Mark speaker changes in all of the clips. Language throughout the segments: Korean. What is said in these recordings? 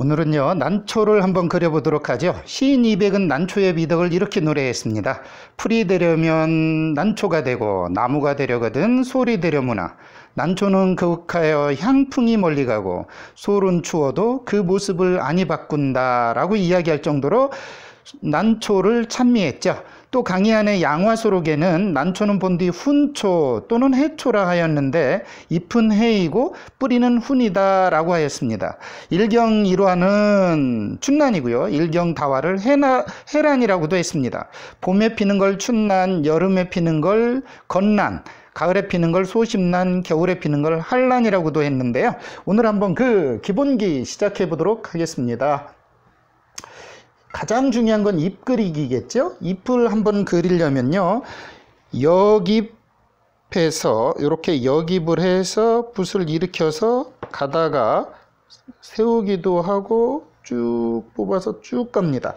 Speaker 1: 오늘은요, 난초를 한번 그려보도록 하죠. 시인 이백은 난초의 미덕을 이렇게 노래했습니다. 풀이 되려면 난초가 되고 나무가 되려거든 솔이 되려무나. 난초는 거욱하여 향풍이 멀리 가고 솔은 추워도 그 모습을 아니 바꾼다 라고 이야기할 정도로 난초를 찬미했죠. 또 강의안의 양화소록에는 난초는 본디 훈초 또는 해초라 하였는데 잎은 해이고 뿌리는 훈이다 라고 하였습니다. 일경일화는 춘난이고요. 일경다화를 해란이라고도 했습니다. 봄에 피는 걸 춘난, 여름에 피는 걸 건난, 가을에 피는 걸 소심난, 겨울에 피는 걸 한란이라고도 했는데요. 오늘 한번 그 기본기 시작해 보도록 하겠습니다. 가장 중요한 건 잎 그리기겠죠? 잎을 한번 그리려면요, 역잎에서 이렇게 역잎을 해서 붓을 일으켜서 가다가 세우기도 하고 쭉 뽑아서 쭉 갑니다.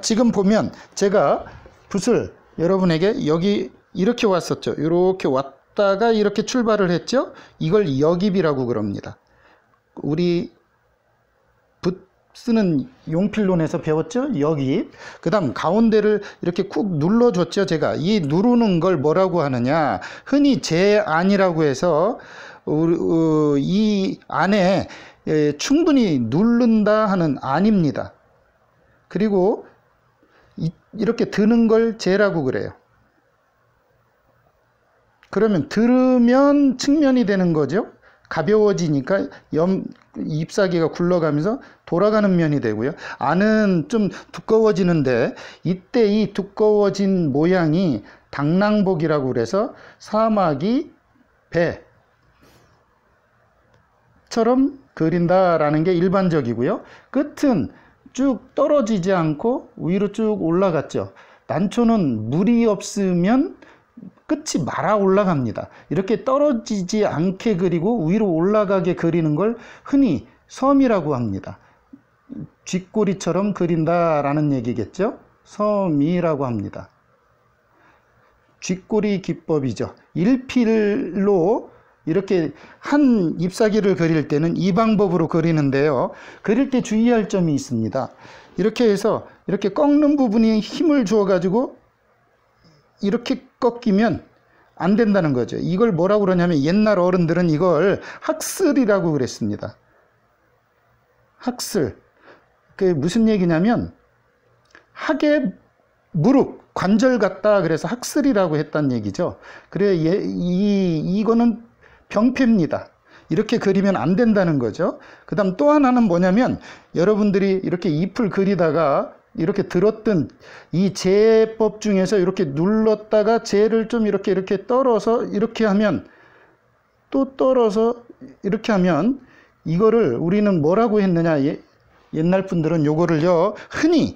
Speaker 1: 지금 보면 제가 붓을 여러분에게 여기 이렇게 왔었죠. 이렇게 왔다가 이렇게 출발을 했죠. 이걸 역잎이라고 그럽니다. 우리 붓 쓰는 용필론에서 배웠죠? 역잎. 그 다음 가운데를 이렇게 쿡 눌러줬죠. 제가 이 누르는 걸 뭐라고 하느냐, 흔히 제안이라고 해서 이 안에 충분히 누른다 하는 안입니다. 그리고 이렇게 드는 걸 제라고 그래요. 그러면 들으면 측면이 되는 거죠. 가벼워지니까 잎사귀가 굴러가면서 돌아가는 면이 되고요. 안은 좀 두꺼워지는데 이때 이 두꺼워진 모양이 당랑복이라고 그래서 사마귀 배처럼 그린다라는 게 일반적이고요. 끝은 쭉 떨어지지 않고 위로 쭉 올라갔죠. 난초는 물이 없으면 끝이 말아 올라갑니다. 이렇게 떨어지지 않게 그리고 위로 올라가게 그리는 걸 흔히 섬이라고 합니다. 쥐꼬리처럼 그린다라는 얘기겠죠? 섬이라고 합니다. 쥐꼬리 기법이죠. 일필로 이렇게 한 잎사귀를 그릴 때는 이 방법으로 그리는데요. 그릴 때 주의할 점이 있습니다. 이렇게 해서 이렇게 꺾는 부분에 힘을 주어 가지고 이렇게 꺾이면 안 된다는 거죠. 이걸 뭐라고 그러냐면 옛날 어른들은 이걸 학슬이라고 그랬습니다. 학슬. 그게 무슨 얘기냐면 학의 무릎, 관절 같다 그래서 학슬이라고 했단 얘기죠. 그래 이거는 병폐입니다. 이렇게 그리면 안 된다는 거죠. 그 다음 또 하나는 뭐냐면 여러분들이 이렇게 잎을 그리다가 이렇게 들었던 이 제법 중에서 이렇게 눌렀다가 제를 좀 이렇게 떨어서 이렇게 하면 또 떨어서 이렇게 하면 이거를 우리는 뭐라고 했느냐, 옛날 분들은 요거를요 흔히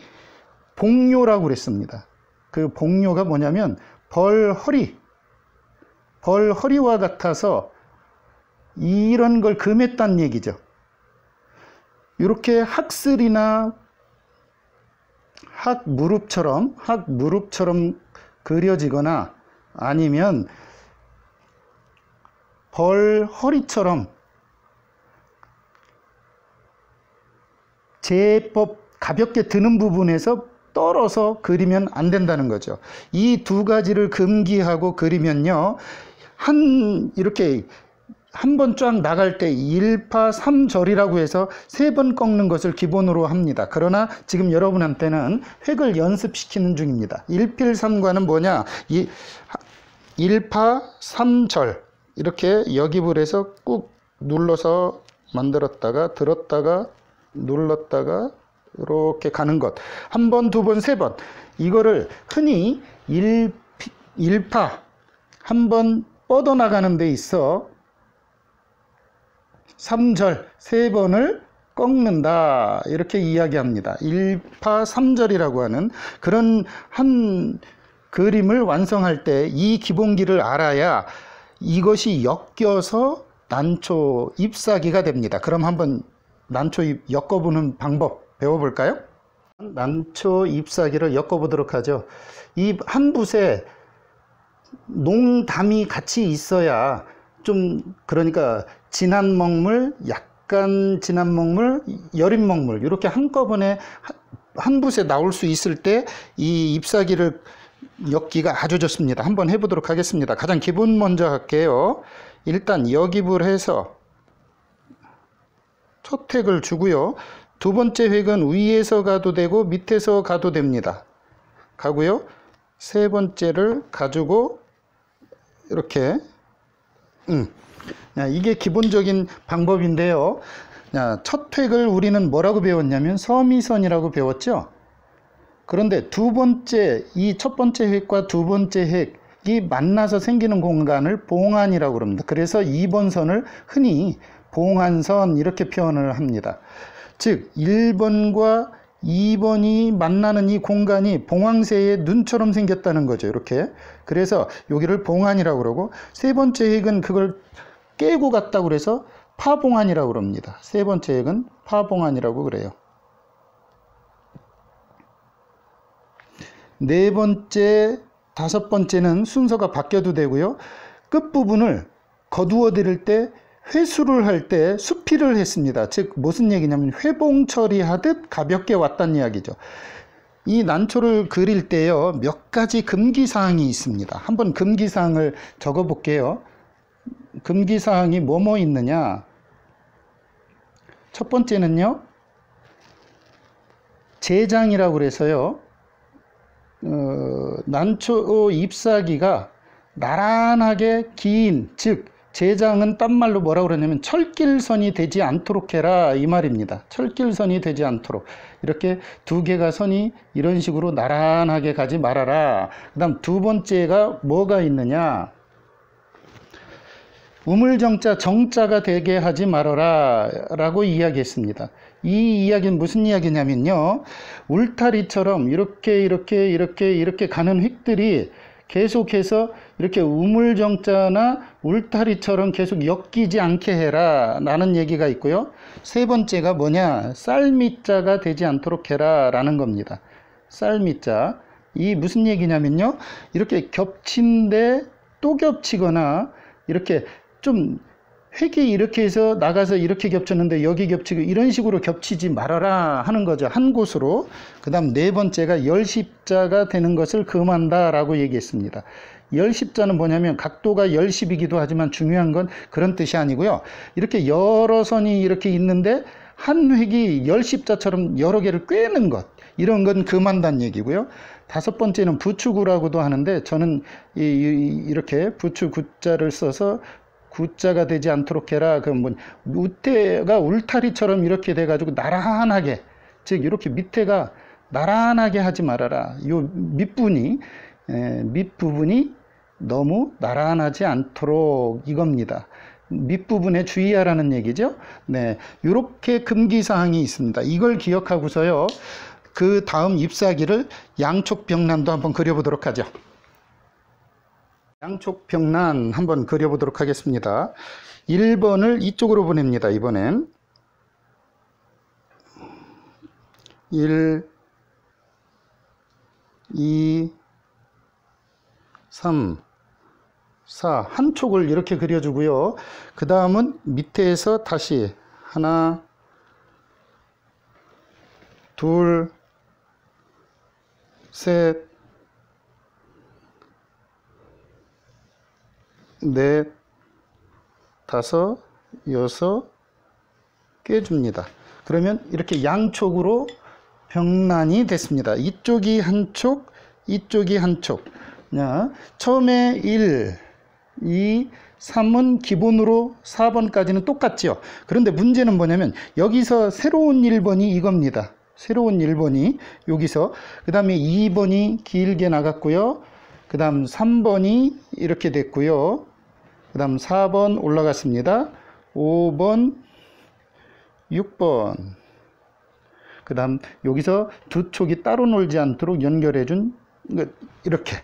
Speaker 1: 복료라고 그랬습니다. 그 복료가 뭐냐면 벌허리와 같아서 이런 걸 금했단 얘기죠. 이렇게 학슬이나 학무릎처럼 그려지거나 아니면 벌허리처럼 제법 가볍게 드는 부분에서 떨어서 그리면 안 된다는 거죠. 이 두 가지를 금기하고 그리면요, 이렇게 한 번 쫙 나갈 때 일파삼절이라고 해서 3번 꺾는 것을 기본으로 합니다. 그러나 지금 여러분한테는 획을 연습시키는 중입니다. 일필삼과는 뭐냐, 일파삼절 이렇게 역입을 해서 꾹 눌러서 만들었다가 들었다가 눌렀다가 이렇게 가는 것, 한 번, 두 번, 3번. 이거를 흔히 일파 한 번 뻗어나가는 데 있어 3절 3번을 꺾는다 이렇게 이야기합니다. 일파삼절이라고 하는 그런 한 그림을 완성할 때 이 기본기를 알아야 이것이 엮여서 난초 잎사귀가 됩니다. 그럼 한번 난초 잎 엮어보는 방법 배워볼까요? 난초 잎사귀를 엮어보도록 하죠. 이 한 붓에 농담이 같이 있어야 좀, 그러니까 진한 먹물, 약간 진한 먹물, 여린 먹물 이렇게 한꺼번에 한 붓에 나올 수 있을 때 이 잎사귀를 엮기가 아주 좋습니다. 한번 해보도록 하겠습니다. 가장 기본 먼저 할게요. 일단 역입을 해서 첫 획을 주고요. 두 번째 획은 위에서 가도 되고 밑에서 가도 됩니다. 가고요. 세 번째를 가지고 이렇게 이게 기본적인 방법인데요. 첫 획을 우리는 뭐라고 배웠냐면 서미선이라고 배웠죠. 그런데 이 첫 번째 획과 두 번째 획이 만나서 생기는 공간을 봉안이라고 합니다. 그래서 2번 선을 흔히 봉안선 이렇게 표현을 합니다. 즉 1번과 2번이 만나는 이 공간이 봉황새의 눈처럼 생겼다는 거죠. 이렇게. 그래서 여기를 봉안이라고 그러고, 세 번째 획은 그걸 깨고 갔다고 그래서 파봉안이라고 그럽니다. 세 번째 획은 파봉안이라고 그래요. 네 번째, 다섯 번째는 순서가 바뀌어도 되고요. 끝부분을 거두어 드릴 때 회수를 할 때 수필을 했습니다. 즉 무슨 얘기냐면 회봉 처리하듯 가볍게 왔다는 이야기죠. 이 난초를 그릴 때요, 몇 가지 금기사항이 있습니다. 한번 금기사항을 적어 볼게요. 금기사항이 뭐뭐 있느냐. 첫 번째는요, 제장이라고 그래서요, 난초 잎사귀가 나란하게 긴, 즉 제장은 딴 말로 뭐라고 그러냐면 철길선이 되지 않도록 해라 이 말입니다. 철길선이 되지 않도록 이렇게 두 개가 선이 이런 식으로 나란하게 가지 말아라. 그 다음 두 번째가 뭐가 있느냐, 우물정자 정자가 되게 하지 말아라 라고 이야기했습니다. 이 이야기는 무슨 이야기냐면요, 울타리처럼 이렇게 가는 획들이 계속해서 이렇게 우물정자나 울타리처럼 계속 엮이지 않게 해라 라는 얘기가 있고요. 세 번째가 뭐냐, 쌀밑자가 되지 않도록 해라 라는 겁니다. 쌀밑자, 이 무슨 얘기냐면요, 이렇게 겹친데 또 겹치거나 이렇게 좀 획이 이렇게 해서 나가서 이렇게 겹쳤는데 여기 겹치고 이런 식으로 겹치지 말아라 하는 거죠. 한 곳으로. 그 다음 네 번째가 열십자가 되는 것을 금한다 라고 얘기했습니다. 열십자는 뭐냐면 각도가 열십이기도 하지만 중요한 건 그런 뜻이 아니고요. 이렇게 여러 선이 이렇게 있는데 한 획이 열십자처럼 여러 개를 꿰는 것, 이런 건 금한다는 얘기고요. 다섯 번째는 부추구라고도 하는데 저는 이렇게 부추구자를 써서 구자가 되지 않도록 해라. 그럼 뭐 밑에가 울타리처럼 이렇게 돼가지고 나란하게, 즉 이렇게 밑에가 나란하게 하지 말아라. 요 밑부분이 너무 나란하지 않도록 이겁니다. 밑부분에 주의하라는 얘기죠. 네, 이렇게 금기사항이 있습니다. 이걸 기억하고서요, 그 다음 잎사귀를 양촉병란도 한번 그려보도록 하죠. 양촉병란 한번 그려보도록 하겠습니다. 1번을 이쪽으로 보냅니다. 이번엔 1, 2, 3, 4 한 촉을 이렇게 그려주고요. 그 다음은 밑에서 다시 하나, 둘, 셋, 넷, 다섯, 여섯 꿰줍니다. 그러면 이렇게 양촉으로 병란이 됐습니다. 이쪽이 한 촉, 이쪽이 한 촉. 처음에 1, 2, 3은 기본으로 4번까지는 똑같죠. 그런데 문제는 뭐냐면 여기서 새로운 1번이 이겁니다. 새로운 1번이 여기서, 그 다음에 2번이 길게 나갔고요. 그 다음 3번이 이렇게 됐고요. 그 다음 4번 올라갔습니다. 5번, 6번. 그 다음 여기서 두 촉이 따로 놀지 않도록 연결해 준 이렇게.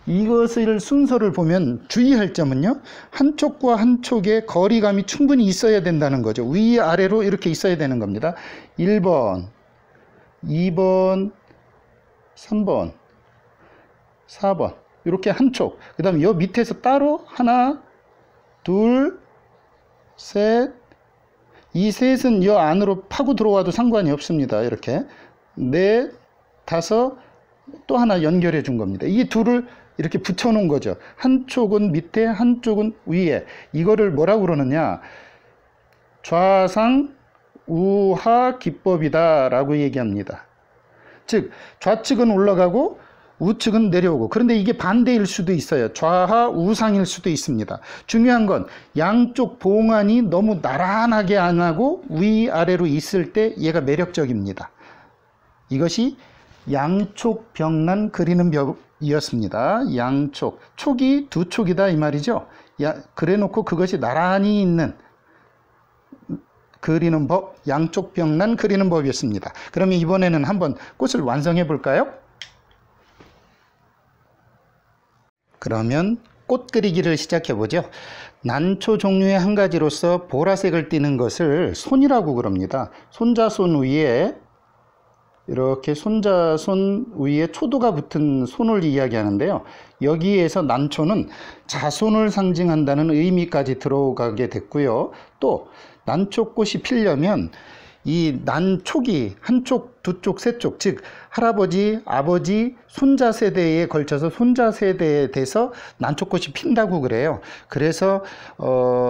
Speaker 1: 이것을 순서를 보면 주의할 점은요, 한 촉과 한 촉의 거리감이 충분히 있어야 된다는 거죠. 위아래로 이렇게 있어야 되는 겁니다. 1번, 2번, 3번, 4번 이렇게 한 촉. 그 다음에 요 밑에서 따로 하나, 둘, 셋, 이 셋은 이 안으로 파고 들어와도 상관이 없습니다. 이렇게 넷, 다섯, 또 하나 연결해 준 겁니다. 이 둘을 이렇게 붙여 놓은 거죠. 한쪽은 밑에, 한쪽은 위에. 이거를 뭐라고 그러느냐? 좌상 우하 기법이다 라고 얘기합니다. 즉 좌측은 올라가고 우측은 내려오고, 그런데 이게 반대일 수도 있어요. 좌하 우상일 수도 있습니다. 중요한 건 양쪽 봉안이 너무 나란하게 안 하고 위아래로 있을 때 얘가 매력적입니다. 이것이 양촉 벽난 그리는 벽이었습니다. 양촉, 촉이 두 촉이다 이 말이죠. 그래 놓고 그것이 나란히 있는 그리는 법, 양쪽 벽난 그리는 법이었습니다. 그러면 이번에는 한번 꽃을 완성해 볼까요? 그러면 꽃 그리기를 시작해 보죠. 난초 종류의 한 가지로서 보라색을 띠는 것을 손이라고 그럽니다. 손자손 위에 이렇게 손자손 위에 초도가 붙은 손을 이야기하는데요. 여기에서 난초는 자손을 상징한다는 의미까지 들어가게 됐고요. 또 난초꽃이 피려면 이 난촉이 한쪽, 두쪽, 세쪽, 즉 할아버지, 아버지, 손자 세대에 걸쳐서 손자 세대에 돼서 난초꽃이 핀다고 그래요. 그래서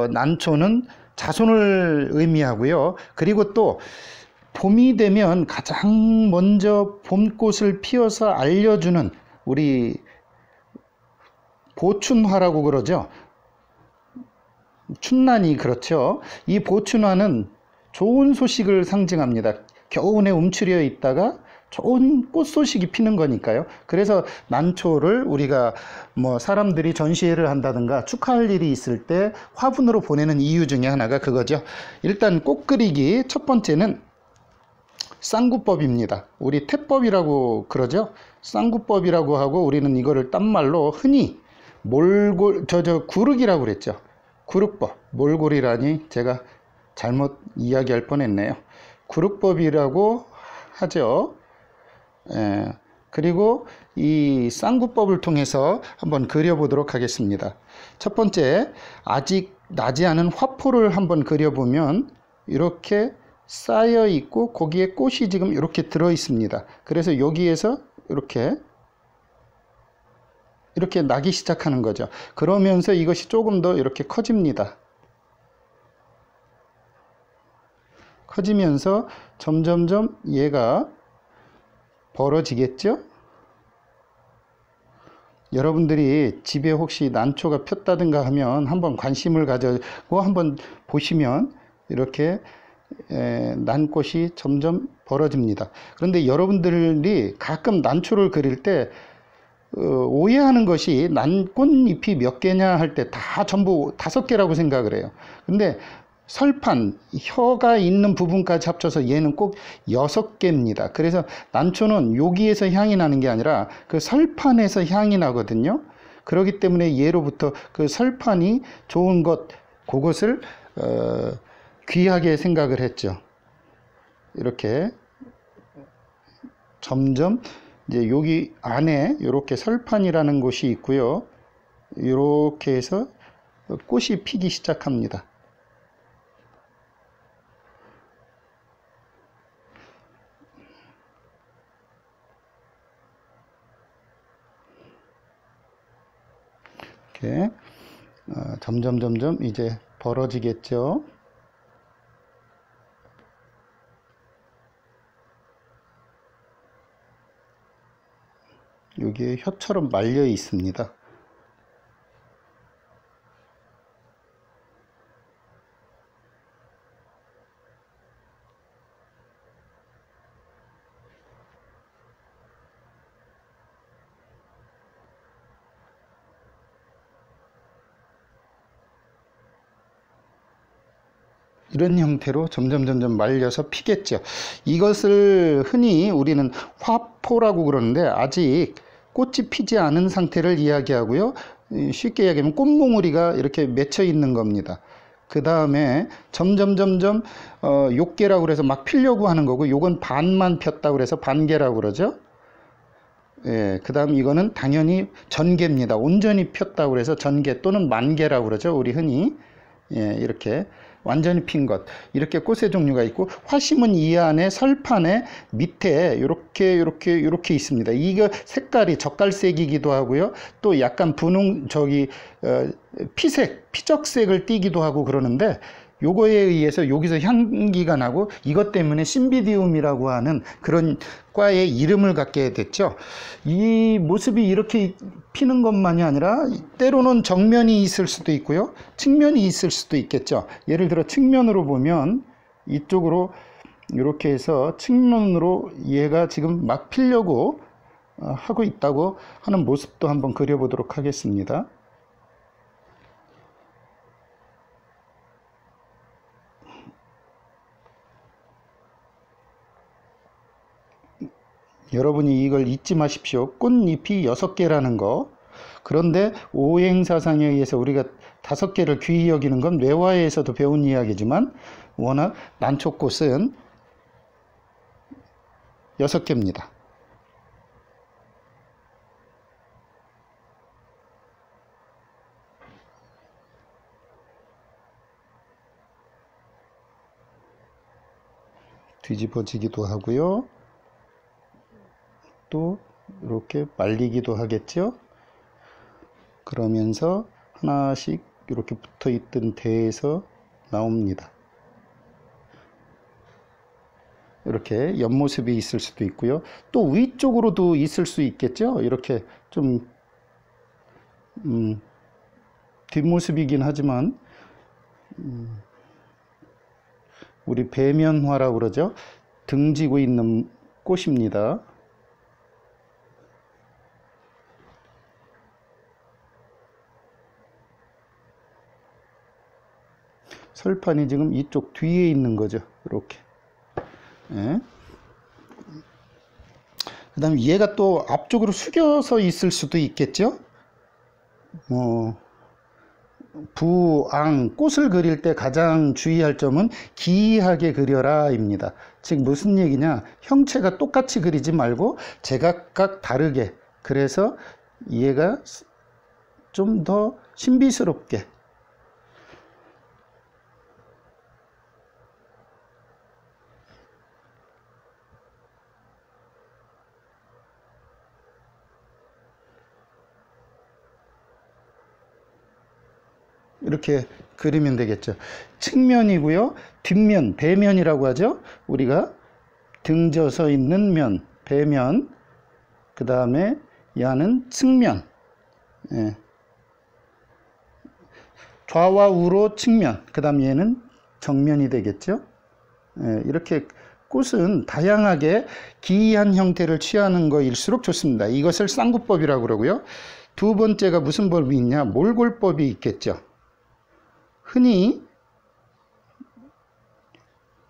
Speaker 1: 난초는 자손을 의미하고요. 그리고 또 봄이 되면 가장 먼저 봄꽃을 피워서 알려주는 우리 보춘화라고 그러죠. 춘난이 그렇죠. 이 보춘화는 좋은 소식을 상징합니다. 겨우내 움츠려 있다가 좋은 꽃 소식이 피는 거니까요. 그래서 난초를 우리가 뭐 사람들이 전시회를 한다든가 축하할 일이 있을 때 화분으로 보내는 이유 중에 하나가 그거죠. 일단 꽃 그리기 첫 번째는 쌍구법입니다. 우리 태법이라고 그러죠. 쌍구법이라고 하고 우리는 이거를 딴말로 흔히 구륵이라고 그랬죠. 구륵법, 몰골이라니 제가 잘못 이야기할 뻔했네요. 구륵법이라고 하죠. 그리고 이 쌍구법을 통해서 한번 그려보도록 하겠습니다. 첫 번째, 아직 나지 않은 화포를 한번 그려보면 이렇게 쌓여 있고 거기에 꽃이 지금 이렇게 들어 있습니다. 그래서 여기에서 이렇게 나기 시작하는 거죠. 그러면서 이것이 조금 더 이렇게 커집니다. 커지면서 점점점 얘가 벌어지겠죠? 여러분들이 집에 혹시 난초가 폈다든가 하면 한번 관심을 가지고 한번 보시면 이렇게 난꽃이 점점 벌어집니다. 그런데 여러분들이 가끔 난초를 그릴 때 오해하는 것이 난꽃잎이 몇 개냐 할 때 다 전부 5개라고 생각을 해요. 근데 설판, 혀가 있는 부분까지 합쳐서 얘는 꼭 6개입니다. 그래서 난초는 여기에서 향이 나는 게 아니라 그 설판에서 향이 나거든요. 그렇기 때문에 얘로부터 그 설판이 좋은 것, 그것을 귀하게 생각을 했죠. 이렇게 점점 이제 여기 안에 이렇게 설판이라는 곳이 있고요. 이렇게 해서 꽃이 피기 시작합니다. 이렇게 점점 이제 벌어지겠죠. 여기에 혀처럼 말려 있습니다. 이런 형태로 점점 말려서 피겠죠. 이것을 흔히 우리는 화포라고 그러는데 아직 꽃이 피지 않은 상태를 이야기하고요. 쉽게 이야기하면 꽃몽우리가 이렇게 맺혀 있는 겁니다. 그 다음에 점점 욕개라고 그래서 막 피려고 하는 거고, 요건 반만 폈다고 그래서 반개라고 그러죠. 예, 그 다음 이거는 당연히 전개입니다. 온전히 폈다고 그래서 전개 또는 만개라고 그러죠. 우리 흔히. 예, 이렇게 완전히 핀 것. 이렇게 꽃의 종류가 있고, 화심은 이 안에 설판에 밑에 이렇게 있습니다. 이거 색깔이 젓갈색이기도 하고요. 또 약간 피적색을 띠기도 하고 그러는데, 요거에 의해서 여기서 향기가 나고 이것 때문에 신비디움이라고 하는 그런 과의 이름을 갖게 됐죠. 이 모습이 이렇게 피는 것만이 아니라 때로는 정면이 있을 수도 있고요. 측면이 있을 수도 있겠죠. 예를 들어 측면으로 보면 이쪽으로 이렇게 해서 측면으로 얘가 지금 막 피려고 하고 있다고 하는 모습도 한번 그려보도록 하겠습니다. 여러분이 이걸 잊지 마십시오. 꽃잎이 6개라는 거. 그런데 오행사상에 의해서 우리가 5개를 귀히 여기는 건 매화에서도 배운 이야기지만 워낙 난초꽃은 6개입니다. 뒤집어지기도 하고요. 또 이렇게 말리기도 하겠죠. 그러면서 하나씩 이렇게 붙어 있던 대에서 나옵니다. 이렇게 옆모습이 있을 수도 있고요. 또 위쪽으로도 있을 수 있겠죠. 이렇게 좀 뒷모습이긴 하지만 우리 배면화라고 그러죠. 등지고 있는 꽃입니다. 설판이 지금 이쪽 뒤에 있는 거죠. 이렇게. 예. 그 다음에 얘가 또 앞쪽으로 숙여서 있을 수도 있겠죠. 부앙, 꽃을 그릴 때 가장 주의할 점은 기이하게 그려라 입니다. 즉 무슨 얘기냐, 형체가 똑같이 그리지 말고 제각각 다르게, 그래서 얘가 좀 더 신비스럽게 이렇게 그리면 되겠죠. 측면이고요. 뒷면, 배면이라고 하죠. 우리가 등져서 있는 면, 배면. 그 다음에 야는 측면. 예. 좌와 우로 측면. 그 다음 얘는 정면이 되겠죠. 예. 이렇게 꽃은 다양하게 기이한 형태를 취하는 것일수록 좋습니다. 이것을 쌍구법이라고 그러고요. 두 번째가 무슨 법이 있냐? 몰골법이 있겠죠. 흔히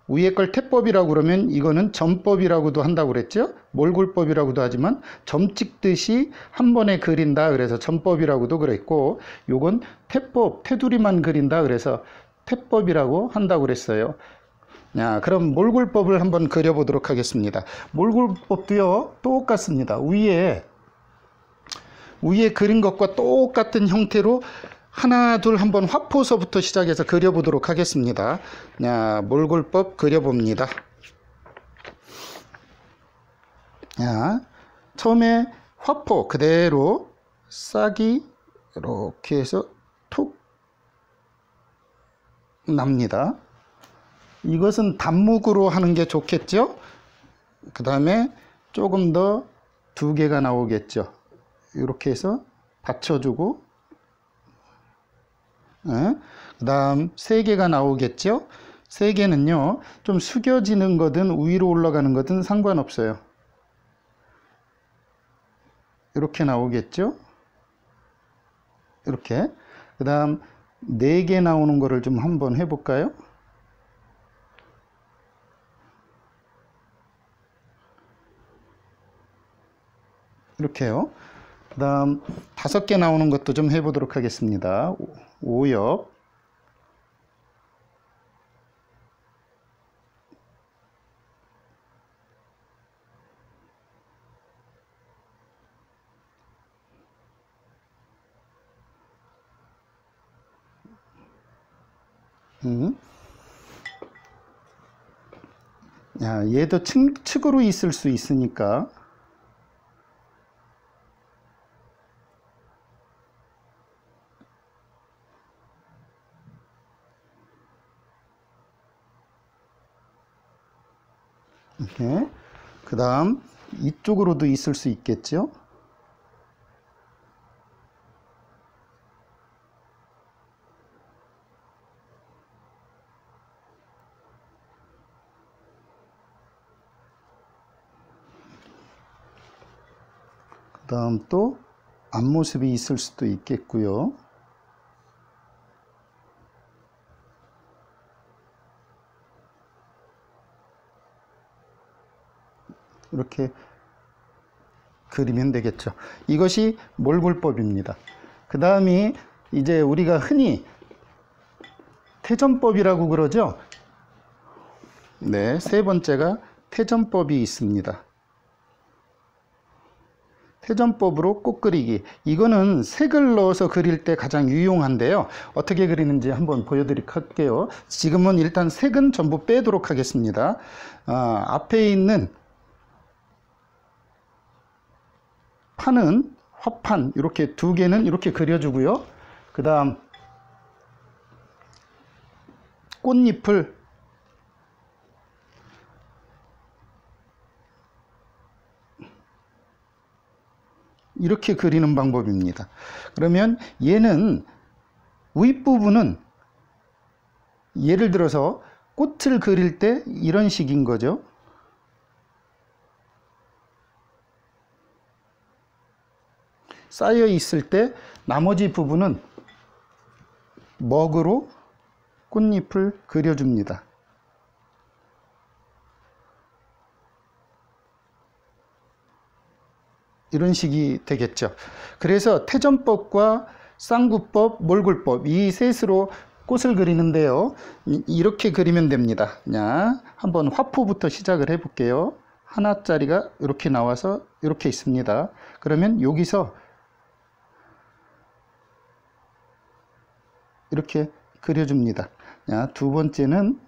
Speaker 1: 위에 걸 태법이라고 그러면 이거는 점법이라고도 한다고 그랬죠. 몰골법이라고도 하지만 점 찍듯이 한 번에 그린다 그래서 점법이라고도 그랬고, 요건 태법, 테두리만 그린다 그래서 태법이라고 한다고 그랬어요. 자, 그럼 몰골법을 한번 그려보도록 하겠습니다. 몰골법도요 똑같습니다. 위에 그린 것과 똑같은 형태로 하나 둘 한번 화포서부터 시작해서 그려보도록 하겠습니다. 자, 몰골법 그려봅니다. 자, 처음에 화포 그대로 싹이 이렇게 해서 툭 납니다. 이것은 단묵으로 하는 게 좋겠죠. 그 다음에 조금 더 2개가 나오겠죠. 이렇게 해서 받쳐주고, 그 다음 3개가 나오겠죠. 3개는요 좀 숙여지는 거든 위로 올라가는 거든 상관없어요. 이렇게 나오겠죠. 이렇게. 그 다음 4개 나오는 거를 좀 한번 해볼까요? 이렇게요. 그 다음 5개 나오는 것도 좀 해보도록 하겠습니다. 5옆. 야, 얘도 측으로 있을 수 있으니까 이렇게. 그 다음 이쪽으로도 있을 수 있겠죠. 그 다음 또 앞모습이 있을 수도 있겠고요. 이렇게 그리면 되겠죠. 이것이 몰골법입니다. 그 다음이 이제 우리가 흔히 태전법이라고 그러죠. 네, 세 번째가 태전법이 있습니다. 태전법으로 꽃 그리기. 이거는 색을 넣어서 그릴 때 가장 유용한데요. 어떻게 그리는지 한번 보여드리도록 할게요. 지금은 일단 색은 전부 빼도록 하겠습니다. 앞에 있는 판은 화판 이렇게 두 개는 이렇게 그려주고요. 그 다음 꽃잎을 이렇게 그리는 방법입니다. 그러면 얘는 윗부분은 예를 들어서 꽃을 그릴 때 이런 식인 거죠. 쌓여 있을 때 나머지 부분은 먹으로 꽃잎을 그려줍니다. 이런 식이 되겠죠. 그래서 태전법과 쌍구법, 몰골법 이 셋으로 꽃을 그리는데요. 이렇게 그리면 됩니다. 자, 한번 화포부터 시작을 해 볼게요. 하나짜리가 이렇게 나와서 이렇게 있습니다. 그러면 여기서 이렇게 그려줍니다. 자, 두 번째는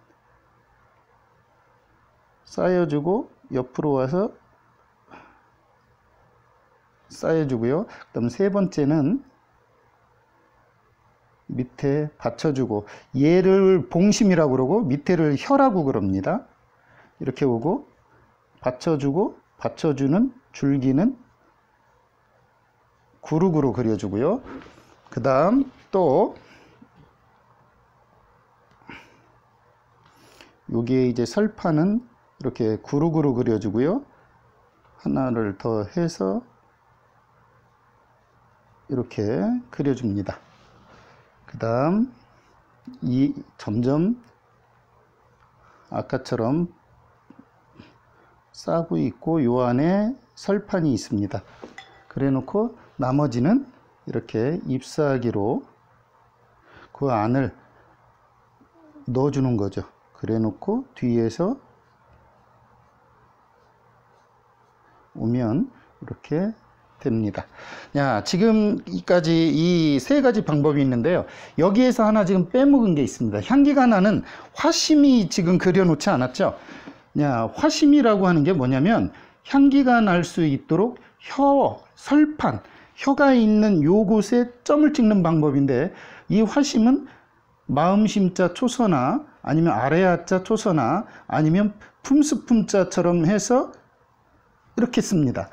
Speaker 1: 쌓여주고 옆으로 와서 쌓여주고요. 그 다음 세 번째는 밑에 받쳐주고, 얘를 봉심이라고 그러고 밑에를 혀라고 그럽니다. 이렇게 오고 받쳐주고 받쳐주는 줄기는 구룩으로 그려주고요. 그 다음 또 여기에 이제 설판은 이렇게 구룩으로 그려주고요. 하나를 더 해서 이렇게 그려줍니다. 그 다음 이 점점 아까처럼 싸고 있고 요 안에 설판이 있습니다. 그래 놓고 나머지는 이렇게 잎사귀로 그 안을 넣어주는 거죠. 그래 놓고 뒤에서 오면 이렇게 됩니다. 야, 지금까지 이 세 가지 방법이 있는데요. 여기에서 하나 지금 빼먹은 게 있습니다. 향기가 나는 화심이 지금 그려놓지 않았죠? 야, 화심이라고 하는 게 뭐냐면 향기가 날 수 있도록 설판, 혀가 있는 요곳에 점을 찍는 방법인데, 이 화심은 마음심자 초서나 아니면 아래아자 초서나 아니면 품수품자처럼 해서 이렇게 씁니다.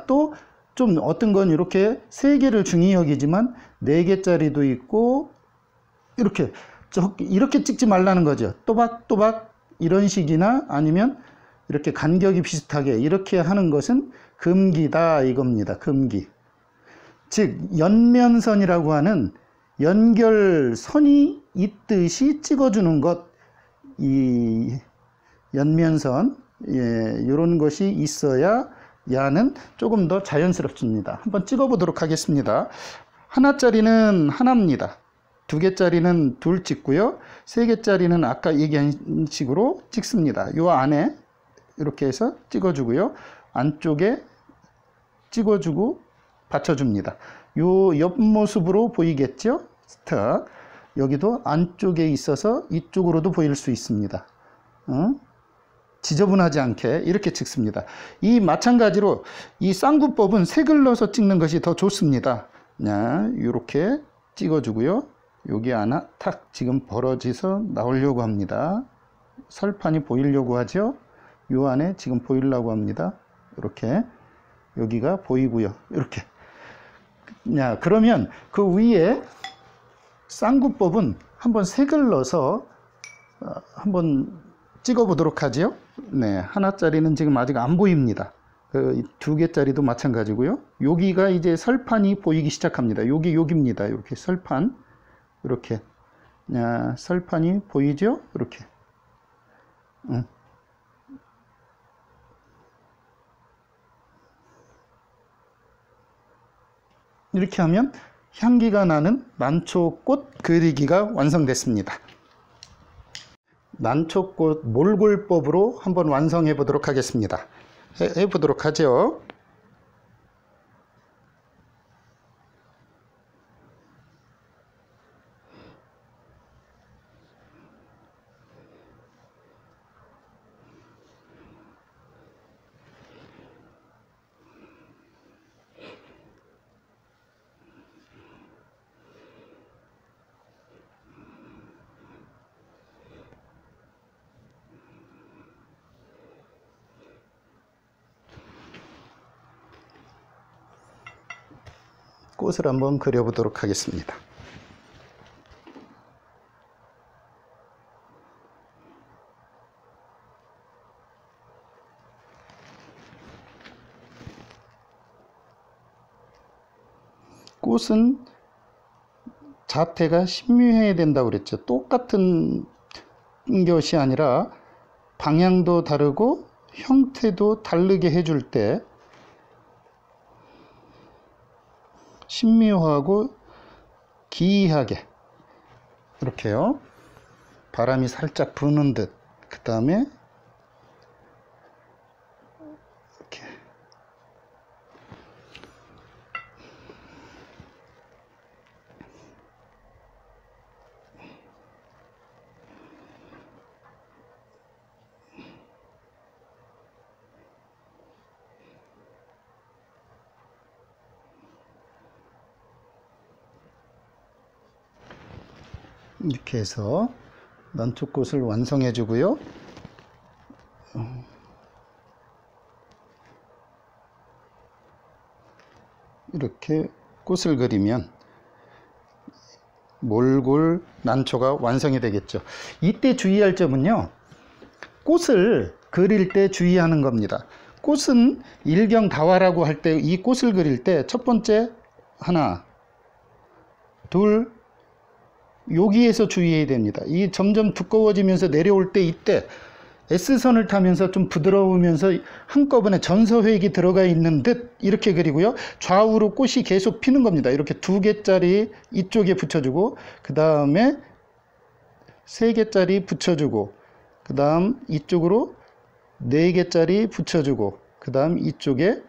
Speaker 1: 또 좀 어떤 건 이렇게 세 개를 중히 여기지만 네 개짜리도 있고 이렇게 찍지 말라는 거죠. 또박또박 이런 식이나 아니면 이렇게 간격이 비슷하게 이렇게 하는 것은 금기다 이겁니다. 금기. 즉 연면선이라고 하는 연결선이 있듯이 찍어주는 것, 이 연면선, 이런 것이 있어야 야는 조금 더 자연스럽습니다. 한번 찍어보도록 하겠습니다. 하나짜리는 하나입니다. 두 개짜리는 둘 찍고요. 세 개짜리는 아까 얘기한 식으로 찍습니다. 요 안에 이렇게 해서 찍어주고요. 안쪽에 찍어주고 받쳐줍니다. 요 옆모습으로 보이겠죠? 스탁. 여기도 안쪽에 있어서 이쪽으로도 보일 수 있습니다. 지저분하지 않게 이렇게 찍습니다. 이 마찬가지로 이 쌍구법은 색을 넣어서 찍는 것이 더 좋습니다. 이렇게 찍어주고요. 여기 하나 탁 지금 벌어져서 나오려고 합니다. 설판이 보이려고 하죠. 요 안에 지금 보이려고 합니다. 이렇게 여기가 보이고요. 이렇게. 그러면 그 위에 쌍구법은 한번 색을 넣어서 한번 찍어 보도록 하죠. 네, 하나짜리는 지금 아직 안 보입니다. 두 개짜리도 마찬가지고요. 여기가 이제 설판이 보이기 시작합니다. 여기입니다. 이렇게 설판. 이렇게. 설판이 보이죠? 이렇게. 이렇게 하면 향기가 나는 난초꽃 그리기가 완성됐습니다. 난초꽃 몰골법으로 한번 완성해 보도록 하겠습니다. 해보도록 하죠. 꽃을 한번 그려보도록 하겠습니다. 꽃은 자태가 신묘해야 된다고 그랬죠. 똑같은 것이 아니라 방향도 다르고 형태도 다르게 해줄 때 신묘하고 기이하게 이렇게요. 바람이 살짝 부는 듯. 그 다음에 이렇게 이렇게 해서 난초꽃을 완성해 주고요. 이렇게 꽃을 그리면 몰골 난초가 완성이 되겠죠. 이때 주의할 점은요, 꽃을 그릴 때 주의하는 겁니다. 꽃은 일경다화라고 할 때 이 꽃을 그릴 때 첫 번째 하나, 둘, 여기에서 주의해야 됩니다. 이 점점 두꺼워지면서 내려올 때 이때 S선을 타면서 좀 부드러우면서 한꺼번에 전서획이 들어가 있는 듯 이렇게 그리고요. 좌우로 꽃이 계속 피는 겁니다. 이렇게 2개짜리 이쪽에 붙여주고 그 다음에 3개짜리 붙여주고 그 다음 이쪽으로 4개짜리 붙여주고 그 다음 이쪽에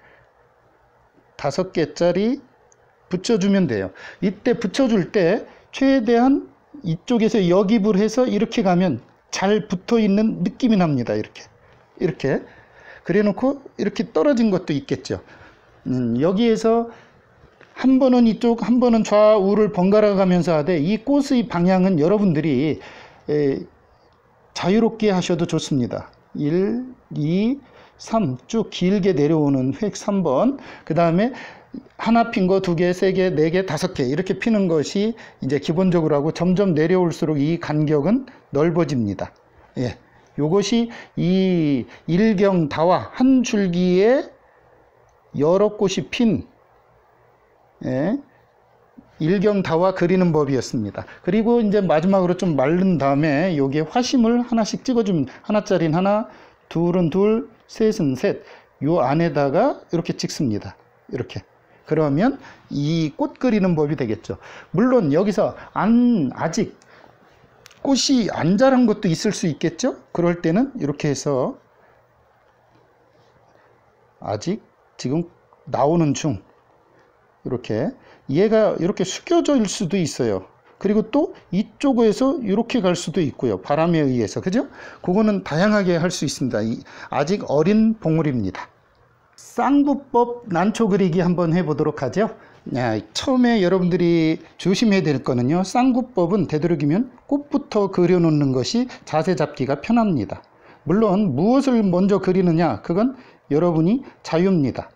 Speaker 1: 5개짜리 붙여주면 돼요. 이때 붙여줄 때 최대한 이쪽에서 역입을 해서 이렇게 가면 잘 붙어 있는 느낌이 납니다. 이렇게 그래 놓고 이렇게 떨어진 것도 있겠죠. 여기에서 한 번은 이쪽 한 번은 좌우를 번갈아 가면서 하되 이 꽃의 방향은 여러분들이 자유롭게 하셔도 좋습니다. 1, 2, 3 쭉 길게 내려오는 획 3번 그 다음에 하나 핀 거 2개, 3개, 4개, 5개 이렇게 피는 것이 이제 기본적으로 하고 점점 내려올수록 이 간격은 넓어집니다. 예, 요것이 이 일경다화 한 줄기에 여러 꽃이 핀 일경다화 그리는 법이었습니다. 그리고 이제 마지막으로 좀 마른 다음에 여기에 화심을 하나씩 찍어주면 하나짜리는 하나, 둘은 둘, 셋은 셋. 요 안에다가 이렇게 찍습니다. 이렇게. 그러면 이 꽃 그리는 법이 되겠죠. 물론 여기서 아직 꽃이 안 자란 것도 있을 수 있겠죠. 그럴 때는 이렇게 해서 아직 지금 나오는 중 이렇게 얘가 이렇게 숙여져 일 수도 있어요. 그리고 또 이쪽에서 이렇게 갈 수도 있고요. 바람에 의해서. 그죠? 그거는 다양하게 할 수 있습니다. 아직 어린 봉우리입니다. 쌍구법 난초 그리기 한번 해보도록 하죠. 처음에 여러분들이 조심해야 될 거는요. 쌍구법은 되도록이면 꽃부터 그려놓는 것이 자세 잡기가 편합니다. 물론 무엇을 먼저 그리느냐 그건 여러분이 자유입니다.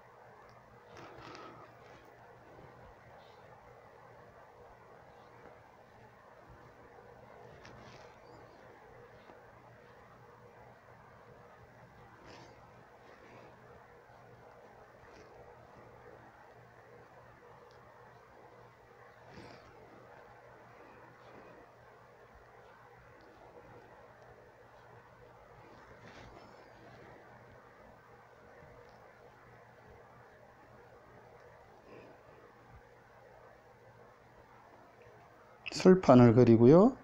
Speaker 1: 설판을 그리고요.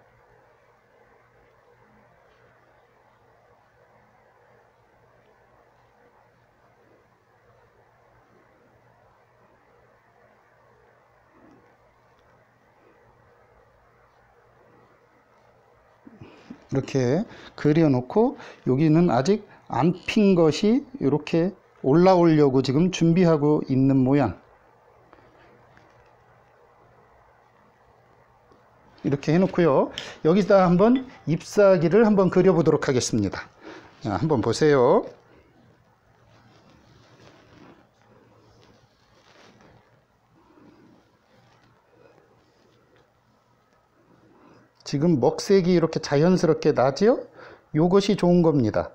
Speaker 1: 이렇게 그려놓고 여기는 아직 안 핀 것이 이렇게 올라오려고 지금 준비하고 있는 모양. 이렇게 해놓고요. 여기다 한번 잎사귀를 한번 그려보도록 하겠습니다. 자, 한번 보세요. 지금 먹색이 이렇게 자연스럽게 나지요? 요것이 좋은 겁니다.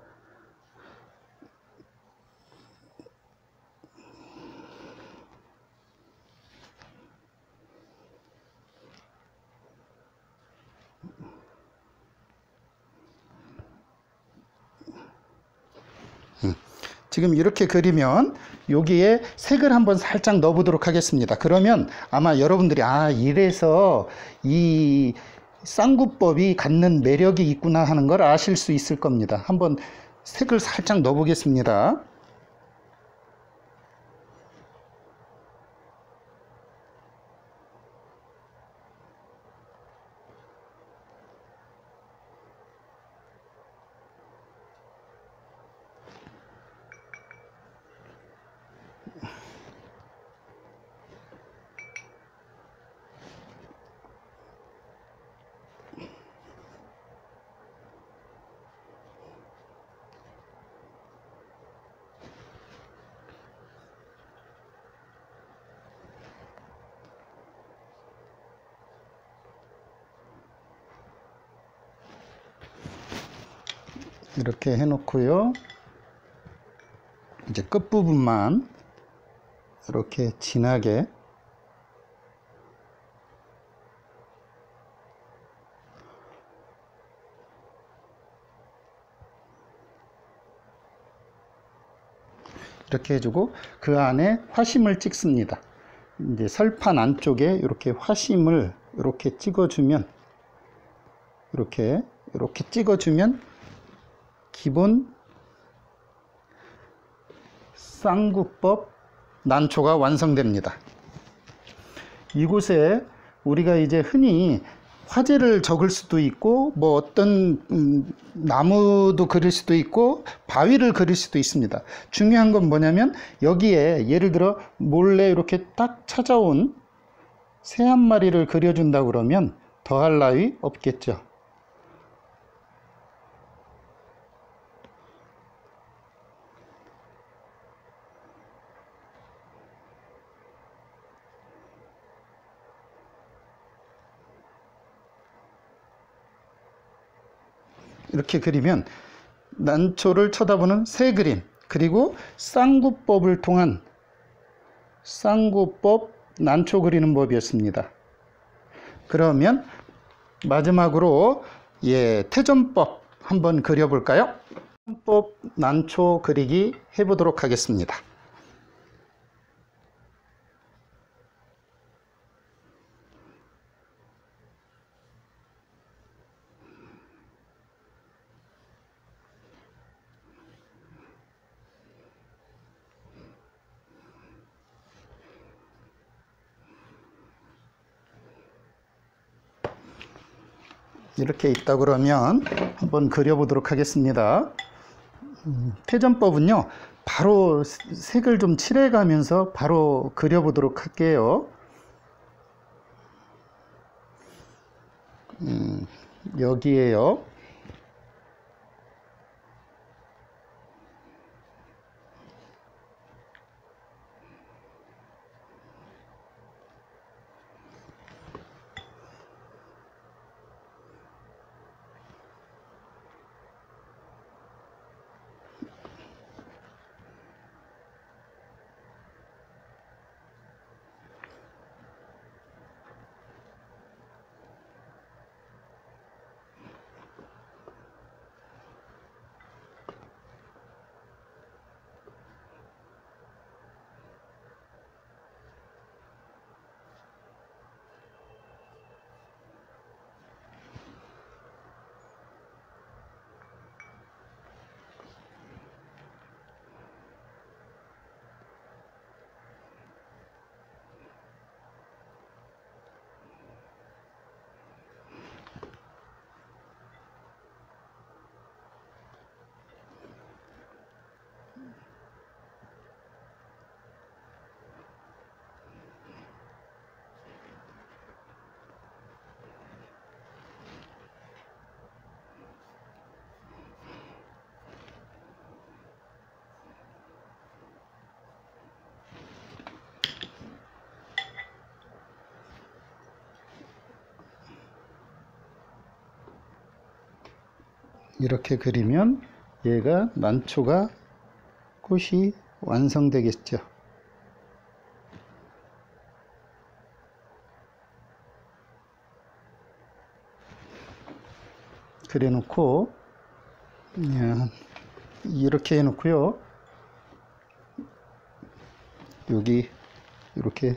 Speaker 1: 지금 이렇게 그리면 여기에 색을 한번 살짝 넣어 보도록 하겠습니다. 그러면 아마 여러분들이 이래서 이 쌍구법이 갖는 매력이 있구나 하는 걸 아실 수 있을 겁니다. 한번 색을 살짝 넣어 보겠습니다. 이렇게 해놓고요. 이제 끝부분만 이렇게 진하게 이렇게 해주고 그 안에 화심을 찍습니다. 이제 설판 안쪽에 이렇게 화심을 이렇게 찍어주면 이렇게 찍어주면 기본 쌍구법 난초가 완성됩니다. 이곳에 우리가 이제 흔히 화재를 적을 수도 있고 뭐 어떤 나무도 그릴 수도 있고 바위를 그릴 수도 있습니다. 중요한 건 뭐냐면 여기에 예를 들어 몰래 이렇게 딱 찾아온 새 한 마리를 그려준다 그러면 더할 나위 없겠죠. 이렇게 그리면 난초를 쳐다보는 새 그림, 그리고 쌍구법을 통한 쌍구법 난초 그리는 법이었습니다. 그러면 마지막으로 태전법 한번 그려볼까요? 태전법 난초 그리기 해보도록 하겠습니다. 이렇게 있다 그러면 한번 그려보도록 하겠습니다. 태전법은요, 바로 색을 좀 칠해가면서 바로 그려보도록 할게요. 여기에요. 이렇게 그리면 얘가 난초가 꽃이 완성되겠죠. 그래 놓고 이렇게 해 놓고요. 여기 이렇게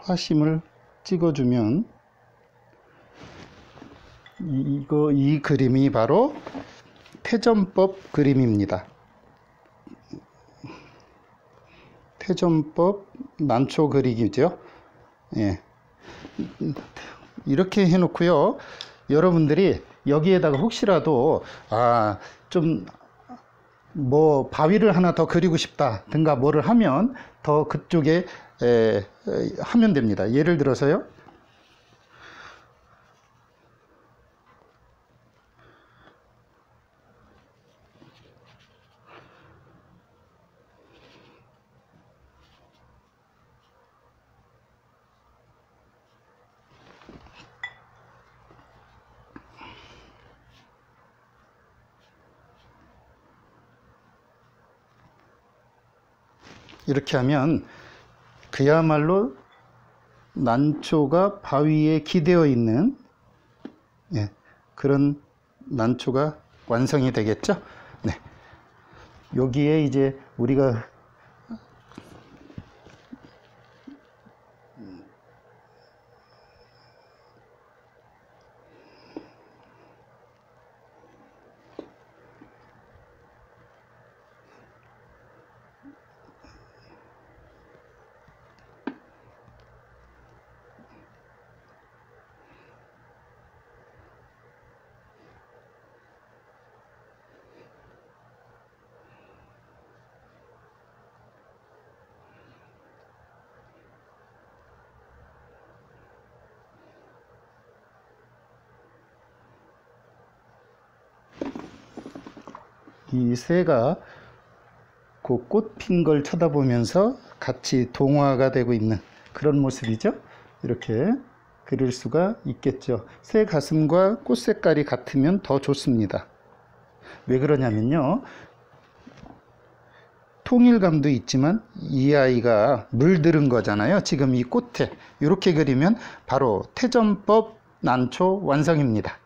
Speaker 1: 화심을 찍어주면 이 그림이 바로 태전법 그림입니다. 태전법 난초 그리기죠. 예. 이렇게 해놓고요. 여러분들이 여기에다가 혹시라도 좀 뭐 바위를 하나 더 그리고 싶다든가 뭐를 하면 더 그쪽에 하면 됩니다. 예를 들어서요. 이렇게 하면 그야말로 난초가 바위에 기대어 있는 그런 난초가 완성이 되겠죠. 네. 여기에 이제 우리가 이 새가 그 꽃 핀 걸 쳐다보면서 같이 동화가 되고 있는 그런 모습이죠. 이렇게 그릴 수가 있겠죠. 새 가슴과 꽃 색깔이 같으면 더 좋습니다. 왜 그러냐면요, 통일감도 있지만 이 아이가 물들은 거잖아요. 지금 이 꽃에 이렇게 그리면 바로 태전법 난초 완성입니다.